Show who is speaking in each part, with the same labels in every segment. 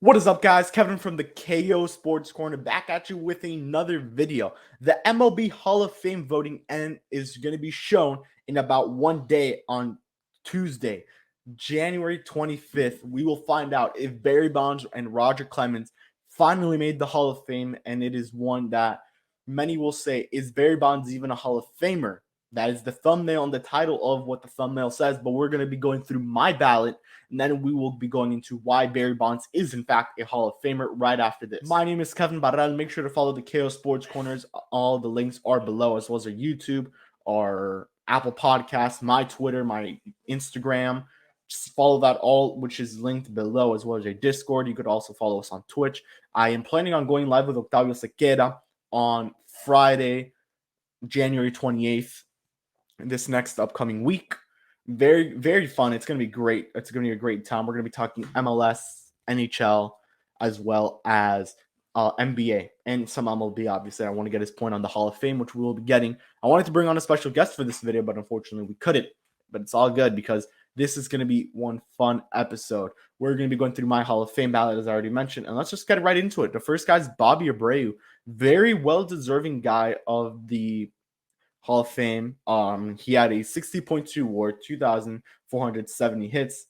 Speaker 1: What is up, guys? Kevin from the KO Sports Corner back at you with another video. The MLB Hall of Fame voting is going to be shown in about 1 day on Tuesday, January 25th. We will find out if Barry Bonds and Roger Clemens finally made the Hall of Fame, and it is one that many will say, is Barry Bonds even a Hall of Famer? That is the thumbnail and the title of what the thumbnail says, but we're going to be going through my ballot, and then we will be going into why Barry Bonds is, in fact, a Hall of Famer right after this. My name is Kevin Barral. Make sure to follow the KO Sports Corners. All the links are below, as well as our YouTube, our Apple Podcasts, my Twitter, my Instagram. Just follow that all, which is linked below, as well as our Discord. You could also follow us on Twitch. I am planning on going live with Octavio Sequeira on Friday, January 28th. This next upcoming week. Very, very fun. It's going to be great. It's going to be a great time. We're going to be talking MLS, NHL, as well as NBA and some MLB. Obviously, I want to get his point on the Hall of Fame, which we will be getting. I wanted to bring on a special guest for this video, but unfortunately we couldn't. But it's all good because this is going to be one fun episode. We're going to be going through my Hall of Fame ballot, as I already mentioned, and let's just get right into it. The first guy is Bobby Abreu. Very well-deserving guy of the Hall of Fame. He had a 60.2 WAR, 2,470 hits,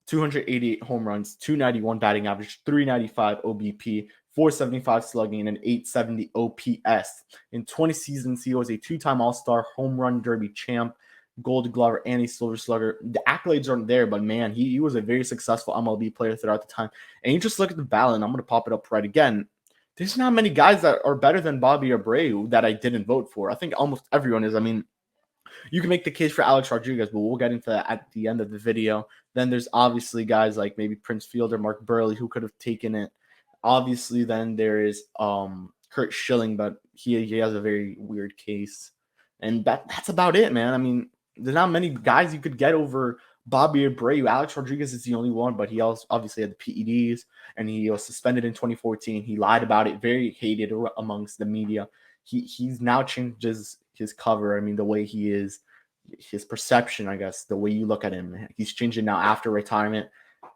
Speaker 1: 288 home runs, 291 batting average, 395 OBP, 475 slugging, and an 870 OPS. In 20 seasons, he was a two-time All-Star, home run derby champ, Gold Glover, and a Silver Slugger. The accolades aren't there, but man, he was a very successful MLB player throughout the time. And you just look at the ballot, and I'm going to pop it up right again. There's not many guys that are better than Bobby Abreu that I didn't vote for. I think almost everyone is. I mean, you can make the case for Alex Rodriguez, but we'll get into that at the end of the video. Then there's obviously guys like maybe Prince Fielder, Mark Burley, who could have taken it. Obviously, then there is Kurt Schilling, but he has a very weird case. And that's about it, man. I mean, there's not many guys you could get over Bobby Abreu. Alex Rodriguez is the only one, but he also obviously had the PEDs, and he was suspended in 2014. He lied about it, very hated amongst the media. He's now changed his cover. I mean, the way he is, his perception, I guess, the way you look at him. He's changing now after retirement,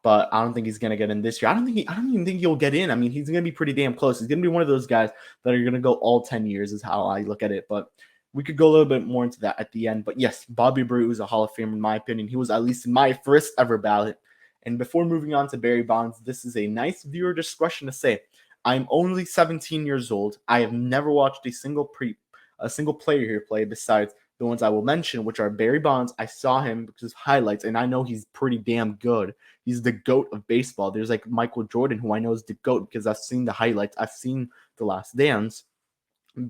Speaker 1: but I don't think he's gonna get in this year. I don't even think he'll get in. I mean, he's gonna be pretty damn close. He's gonna be one of those guys that are gonna go all 10 years, is how I look at it. But we could go a little bit more into that at the end. But yes, Bobby Abreu is a Hall of Famer in my opinion. He was at least in my first ever ballot. And before moving on to Barry Bonds, this is a nice viewer discretion to say. I'm only 17 years old. I have never watched a single player here play besides the ones I will mention, which are Barry Bonds. I saw him because of highlights, and I know he's pretty damn good. He's the GOAT of baseball. There's like Michael Jordan, who I know is the GOAT because I've seen the highlights. I've seen The Last Dance.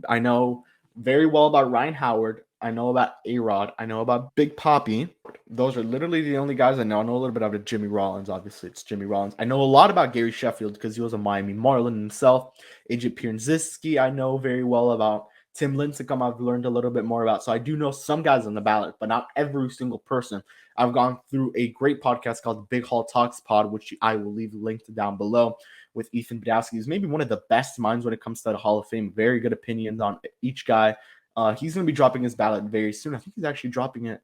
Speaker 1: I know very well about Ryan Howard. I know about A-Rod. I know about Big Papi. Those are literally the only guys I know. I know a little bit about Jimmy Rollins. Obviously, it's Jimmy Rollins. I know a lot about Gary Sheffield because he was a Miami Marlin himself. AJ Pierzynski, I know very well about. Tim Lincecum, I've learned a little bit more about. So I do know some guys on the ballot, but not every single person. I've gone through a great podcast called Big Hall Talks Pod, which I will leave linked down below, with Ethan Badowski. He's maybe one of the best minds when it comes to the Hall of Fame. Very good opinions on each guy. He's going to be dropping his ballot very soon. I think he's actually dropping it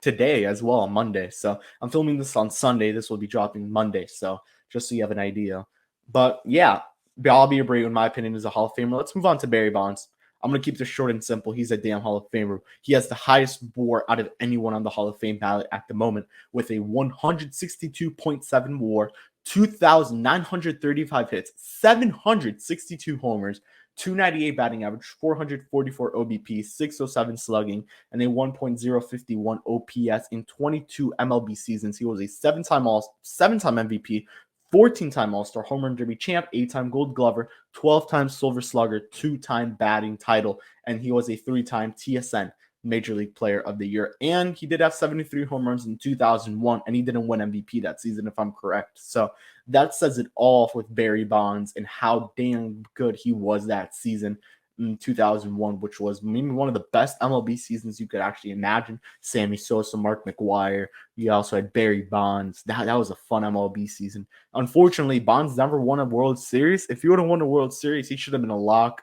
Speaker 1: today as well, on Monday. So I'm filming this on Sunday. This will be dropping Monday. So just so you have an idea. But yeah, Bobby Abreu, in my opinion, is a Hall of Famer. Let's move on to Barry Bonds. I'm going to keep this short and simple. He's a damn Hall of Famer. He has the highest WAR out of anyone on the Hall of Fame ballot at the moment, with a 162.7 WAR, 2,935 hits, 762 homers, 298 batting average, 444 OBP, 607 slugging, and a 1.051 OPS in 22 MLB seasons. He was a seven-time MVP, 14-time All-Star, home run derby champ, 8-time Gold Glover, 12-time Silver Slugger, 2-time batting title, and he was a 3-time TSN Major League Player of the Year. And he did have 73 home runs in 2001, and he didn't win MVP that season, if I'm correct. So that says it all with Barry Bonds and how damn good he was that season in 2001, which was maybe one of the best MLB seasons you could actually imagine. Sammy Sosa, Mark McGwire. You also had Barry Bonds. That was a fun MLB season. Unfortunately, Bonds never won a World Series. If he would have won a World Series, he should have been a lock.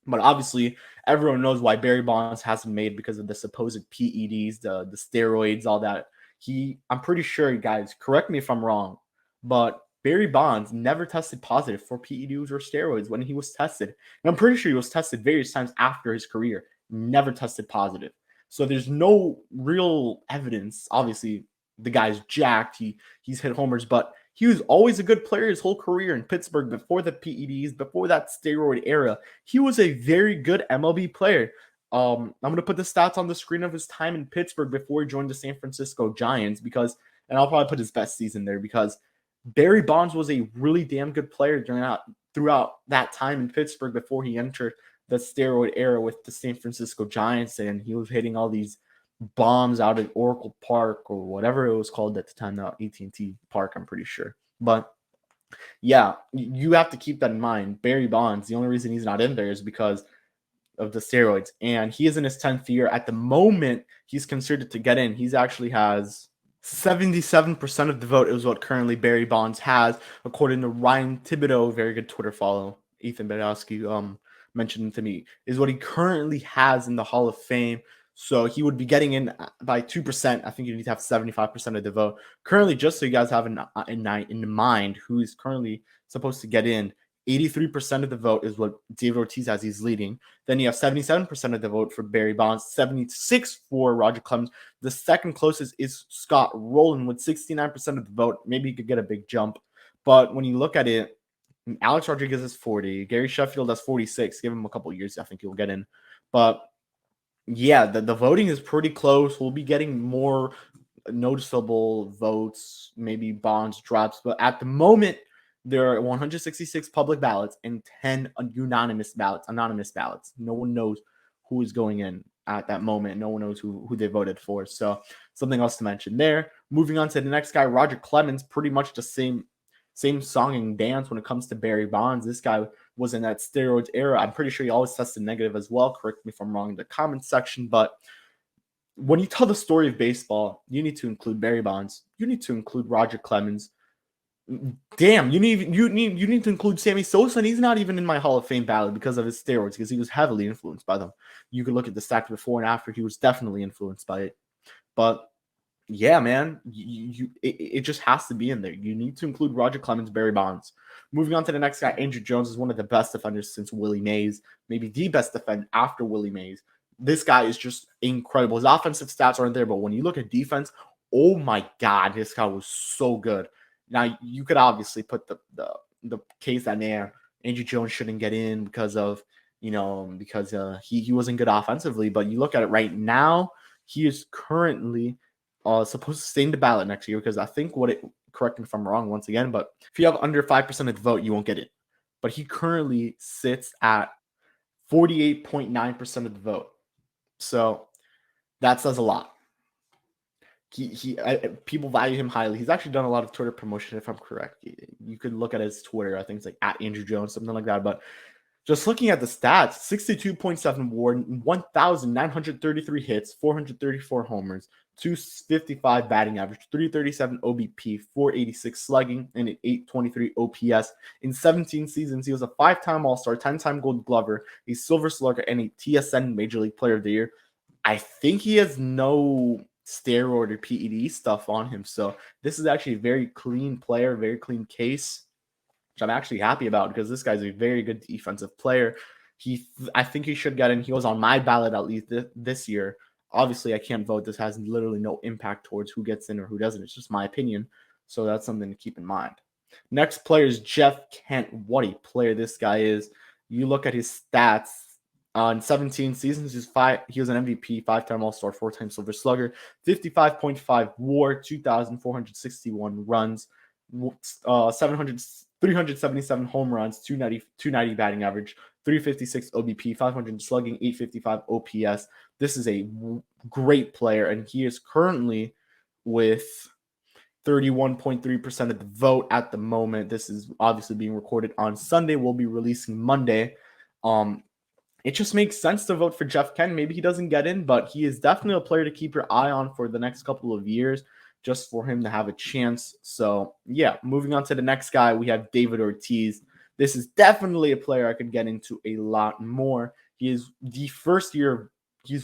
Speaker 1: But obviously, everyone knows why Barry Bonds hasn't made, because of the supposed PEDs, the steroids, all that. I'm pretty sure, guys, correct me if I'm wrong, but Barry Bonds never tested positive for PEDs or steroids when he was tested. And I'm pretty sure he was tested various times after his career, never tested positive. So there's no real evidence. Obviously, the guy's jacked. He's hit homers, but he was always a good player his whole career in Pittsburgh before the PEDs, before that steroid era. He was a very good MLB player. I'm gonna put the stats on the screen of his time in Pittsburgh before he joined the San Francisco Giants and I'll probably put his best season there because Barry Bonds was a really damn good player throughout that time in Pittsburgh before he entered the steroid era with the San Francisco Giants, and he was hitting all these bombs out at Oracle Park or whatever it was called at the time, now AT&T Park, I'm pretty sure. But yeah, you have to keep that in mind. Barry Bonds, the only reason he's not in there is because of the steroids, and he is in his 10th year. At the moment, he's considered to get in. He's actually has 77% of the vote is what currently Barry Bonds has, according to Ryan Thibodeau, very good Twitter follow. Ethan Badowski mentioned to me, is what he currently has in the Hall of Fame. So he would be getting in by 2%. I think you need to have 75% of the vote. Currently, just so you guys have in mind who is currently supposed to get in, 83% of the vote is what David Ortiz has. He's leading. Then you have 77% of the vote for Barry Bonds, 76 for Roger Clemens. The second closest is Scott Rowland with 69% of the vote. Maybe he could get a big jump. But when you look at it, Alex Rodriguez is 40. Gary Sheffield has 46. Give him a couple years. I think he'll get in. But yeah, the voting is pretty close. We'll be getting more noticeable votes, maybe Bonds drops. But at the moment, there are 166 public ballots and 10 anonymous ballots. No one knows who is going in at that moment. No one knows who they voted for. So something else to mention there. Moving on to the next guy, Roger Clemens, pretty much the same song and dance when it comes to Barry Bonds. This guy was in that steroids era. I'm pretty sure he always tested negative as well. Correct me if I'm wrong in the comments section. But when you tell the story of baseball, you need to include Barry Bonds. You need to include Roger Clemens. Damn, you need to include Sammy Sosa, and he's not even in my Hall of Fame ballot because of his steroids, because he was heavily influenced by them. You could look at the stats before and after; he was definitely influenced by it. But yeah, man, it just has to be in there. You need to include Roger Clemens, Barry Bonds. Moving on to the next guy, Andrew Jones is one of the best defenders since Willie Mays, maybe the best defender after Willie Mays. This guy is just incredible. His offensive stats aren't there, but when you look at defense, oh my God, this guy was so good. Now you could obviously put the case that Andrew Jones shouldn't get in because he wasn't good offensively. But you look at it right now, he is currently supposed to stay in the ballot next year because I think correct me if I'm wrong once again, but if you have under 5% of the vote, you won't get it. But he currently sits at 48.9% of the vote. So that says a lot. People value him highly. He's actually done a lot of Twitter promotion, if I'm correct. You could look at his Twitter. I think it's like at Andrew Jones, something like that. But just looking at the stats, 62.7 WAR, 1,933 hits, 434 homers, 255 batting average, 337 OBP, 486 slugging, and an 823 OPS. In 17 seasons, he was a 5-time All-Star, 10-time Gold Glover, a Silver Slugger, and a TSN Major League Player of the Year. I think he has no steroid or PED stuff on him. So this is actually a very clean player, very clean case, which I'm actually happy about because this guy's a very good defensive player. I think he should get in. He was on my ballot at least this year. Obviously, I can't vote. This has literally no impact towards who gets in or who doesn't. It's just my opinion. So that's something to keep in mind. Next player is Jeff Kent. What a player this guy is. You look at his stats. In 17 seasons, he was an MVP, 5-time All-Star, 4-time Silver Slugger, 55.5 WAR, 2,461 runs, 377 home runs, 290 batting average, 356 OBP, 500 slugging, 855 OPS. This is a great player, and he is currently with 31.3% of the vote at the moment. This is obviously being recorded on Sunday. We'll be releasing Monday. It just makes sense to vote for Jeff Kent. Maybe he doesn't get in, but he is definitely a player to keep your eye on for the next couple of years, just for him to have a chance. So, yeah, moving on to the next guy, we have David Ortiz. This is definitely a player I could get into a lot more. He's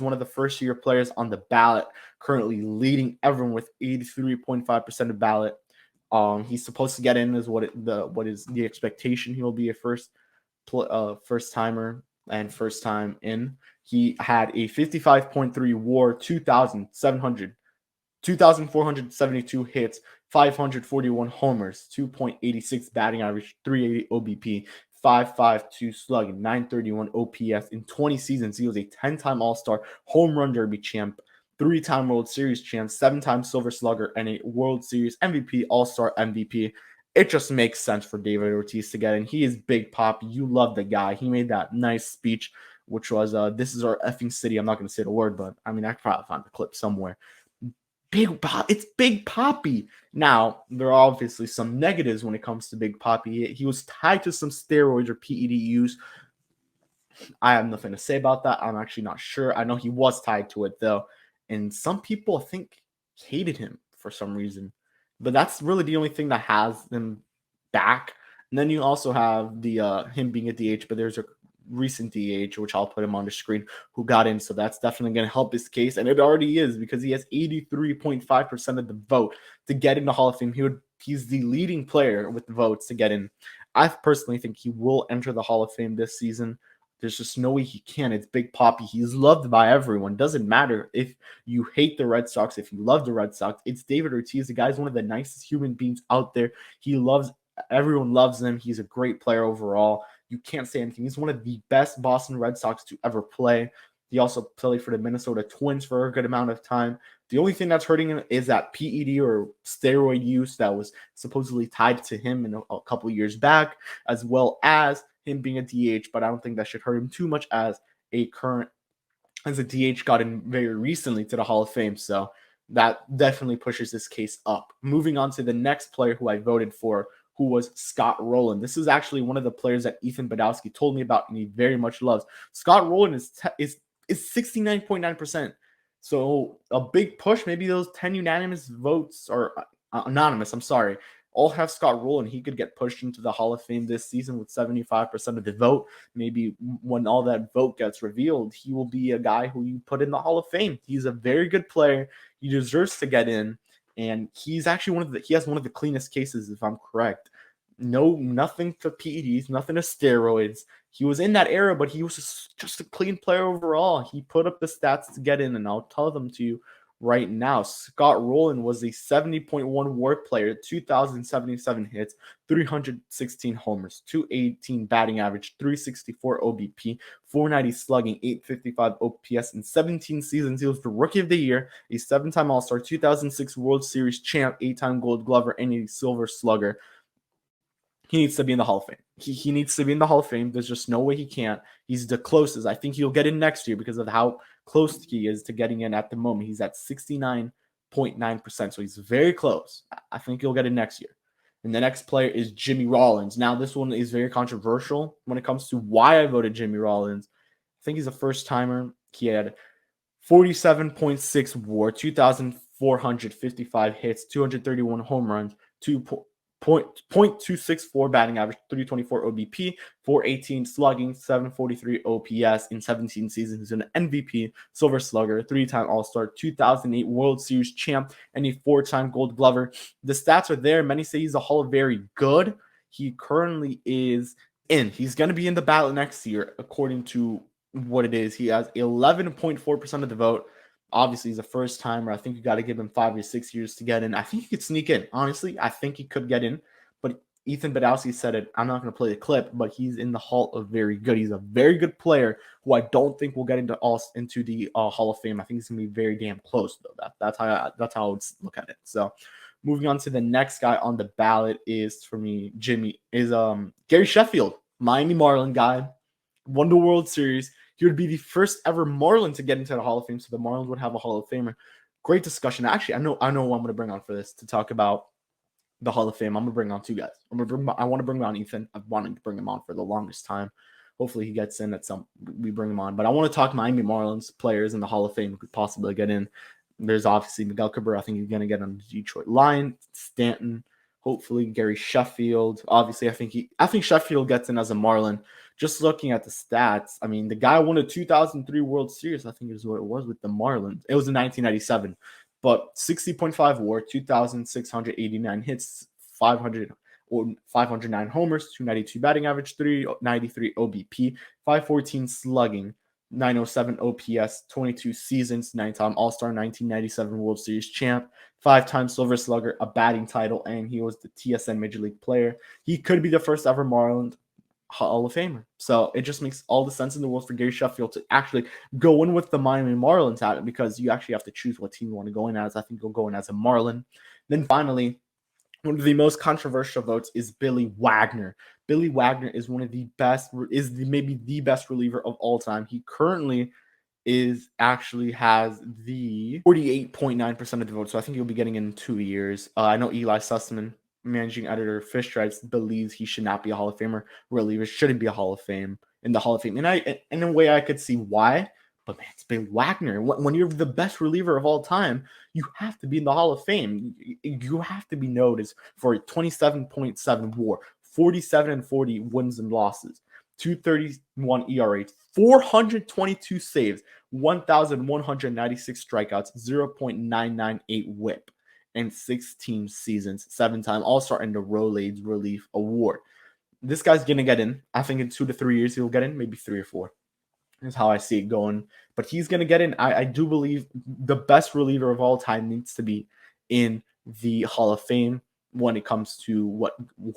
Speaker 1: one of the first-year players on the ballot, currently leading everyone with 83.5% of ballot. He's supposed to get in is what is the expectation. He'll be a first timer and first time in. He had a 55.3 WAR, 2,472 hits, 541 homers, 2.86 batting average, 380 OBP, 5.52 slugging, 931 OPS. In 20 seasons, he was a 10-time All-Star, home run derby champ, 3-time World Series champ, 7-time Silver Slugger, and a World Series MVP, All-Star MVP. It just makes sense for David Ortiz to get in. He is Big Poppy. You love the guy. He made that nice speech, which was, "This is our effing city." I'm not going to say the word, but I mean, I could probably find the clip somewhere. It's Big Poppy. Now, there are obviously some negatives when it comes to Big Poppy. He was tied to some steroids or PED use. I have nothing to say about that. I'm actually not sure. I know he was tied to it, though. And some people, I think, hated him for some reason. But that's really the only thing that has them back. And then you also have the him being a DH, but there's a recent DH, which I'll put him on the screen, who got in. So that's definitely going to help his case. And it already is, because he has 83.5% of the vote to get in the Hall of Fame. He's the leading player with votes to get in. I personally think he will enter the Hall of Fame this season. There's just no way he can. It's Big Poppy. He's loved by everyone. Doesn't matter if you hate the Red Sox, if you love the Red Sox. It's David Ortiz. The guy's one of the nicest human beings out there. Everyone loves him. He's a great player overall. You can't say anything. He's one of the best Boston Red Sox to ever play. He also played for the Minnesota Twins for a good amount of time. The only thing that's hurting him is that PED or steroid use that was supposedly tied to him in a couple years back, as well as him being a DH, but I don't think that should hurt him too much as a DH got in very recently to the Hall of Fame. So that definitely pushes this case up. Moving on to the next player who I voted for, who was Scott Rowland. This is actually one of the players that Ethan Badowski told me about and he very much loves. Scott Rowland is 69.9%. So a big push. Maybe those 10 unanimous votes or anonymous, I'm sorry, all have Scott Rowland. He could get pushed into the Hall of Fame this season with 75% of the vote. Maybe when all that vote gets revealed, he will be a guy who you put in the Hall of Fame. He's a very good player. He deserves to get in. And he's actually he has one of the cleanest cases, if I'm correct. Nothing to PEDs, nothing to steroids. He was in that era, but he was just a clean player overall. He put up the stats to get in, and I'll tell them to you right now. Scott Rowland was a 70.1 WAR player, 2,077 hits, 316 homers, 218 batting average, 364 OBP, 490 slugging, 855 OPS. In 17 seasons, he was the Rookie of the Year, a 7-time All-Star, 2006 World Series champ, 8-time Gold Glover, and a Silver Slugger. He needs to be in the Hall of Fame. He needs to be in the Hall of Fame. There's just no way he can't. He's the closest. I think he'll get in next year because of how close he is to getting in at the moment. He's at 69.9%, so he's very close. I think he'll get in next year. And the next player is Jimmy Rollins. Now, this one is very controversial when it comes to why I voted Jimmy Rollins. I think he's a first-timer. He had 47.6 WAR, 2,455 hits, 231 home runs, 0.264 batting average, 324 OBP, 418 slugging, 743 OPS in 17 seasons. He's an MVP, Silver Slugger, 3-time All-Star, 2008 World Series champ, and a 4-time Gold Glover. The stats are there. Many say he's a Hall of very good. He currently is in. He's going to be in the ballot next year, according to what it is. He has 11.4% of the vote. Obviously, he's a first timer. I think you got to give him 5 or 6 years to get in. I think he could sneak in. Honestly, I think he could get in. But Ethan Badowski said it. I'm not going to play the clip, but he's in the Hall of Very Good. He's a very good player who I don't think will get into the Hall of Fame. I think he's going to be very damn close, though. That's how I would look at it. So, moving on to the next guy on the ballot is, for me, Jimmy, is Gary Sheffield, Miami Marlin guy, won the World Series. He would be the first ever Marlin to get into the Hall of Fame, so the Marlins would have a Hall of Famer. Great discussion. Actually, I know who I'm going to bring on for this to talk about the Hall of Fame. I'm going to bring on 2 guys. I want to bring on Ethan. I've wanted to bring him on for the longest time. Hopefully he gets in we bring him on. But I want to talk Miami Marlins players in the Hall of Fame who could possibly get in. There's obviously Miguel Cabrera. I think he's going to get on the Detroit Lions. Stanton. Hopefully Gary Sheffield. Obviously, I think Sheffield gets in as a Marlin. Just looking at the stats, I mean, the guy won a 2003 World Series, I think is what it was, with the Marlins. It was in 1997. But 60.5 WAR, 2,689 hits, 500 or 509 homers, 292 batting average, 393 OBP, 514 slugging, 907 OPS, 22 seasons, 9-time All-Star, 1997 World Series champ, 5-time Silver Slugger, a batting title, and he was the TSN Major League Player. He could be the first ever Marlin Hall of Famer. So it just makes all the sense in the world for Gary Sheffield to actually go in with the Miami Marlins at it, because you actually have to choose what team you want to go in as. I think you'll go in as a Marlin. Then finally, one of the most controversial votes is Billy Wagner. Billy Wagner is maybe the best reliever of all time. He currently has the 48.9% of the vote, so I think he'll be getting in 2 years. I know Eli Sussman, managing editor of Fish Stripes, believes he should not be a Hall of Famer. Relievers shouldn't be a Hall of Fame in the Hall of Fame, and in a way I could see why. But man, it's Billy Wagner. When you're the best reliever of all time, you have to be in the Hall of Fame. You have to be noticed for a 27.7 WAR, 47-40 wins and losses, 2.31 ERA, 422 saves, 1,196 strikeouts, 0.998 WHIP, and 16 seasons, 7-time All-Star, and the Rolaids Relief Award. This guy's gonna get in. I think in 2 to 3 years he'll get in, maybe 3 or 4. Is how I see it going. But he's going to get in. I do believe the best reliever of all time needs to be in the Hall of Fame when it comes to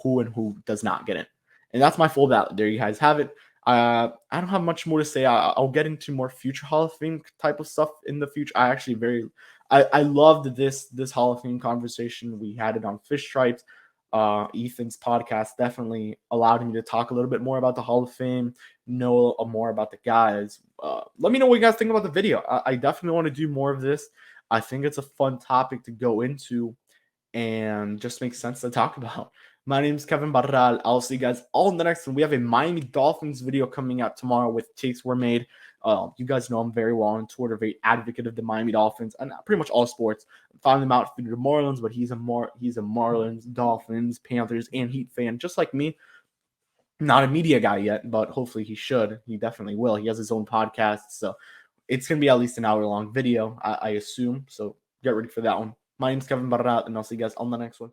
Speaker 1: who does not get in. And that's my full ballot. There you guys have it. I don't have much more to say. I'll get into more future Hall of Fame type of stuff in the future. I loved this Hall of Fame conversation. We had it on Fish Stripes. Ethan's podcast definitely allowed me to talk a little bit more about the Hall of Fame, know more about the guys. Let me know what you guys think about the video. I definitely want to do more of this. I think it's a fun topic to go into and just makes sense to talk about. My name is Kevin Barral. I'll see you guys all in the next one. We have a Miami Dolphins video coming out tomorrow with takes were made. You guys know I'm very well on Twitter, very advocate of the Miami Dolphins and pretty much all sports. Find them out through the Marlins, but he's a Marlins, Dolphins, Panthers, and Heat fan, just like me. Not a media guy yet, but hopefully he should. He definitely will. He has his own podcast, so it's going to be at least an hour-long video, I assume. So get ready for that one. My name is Kevin Barrat, and I'll see you guys on the next one.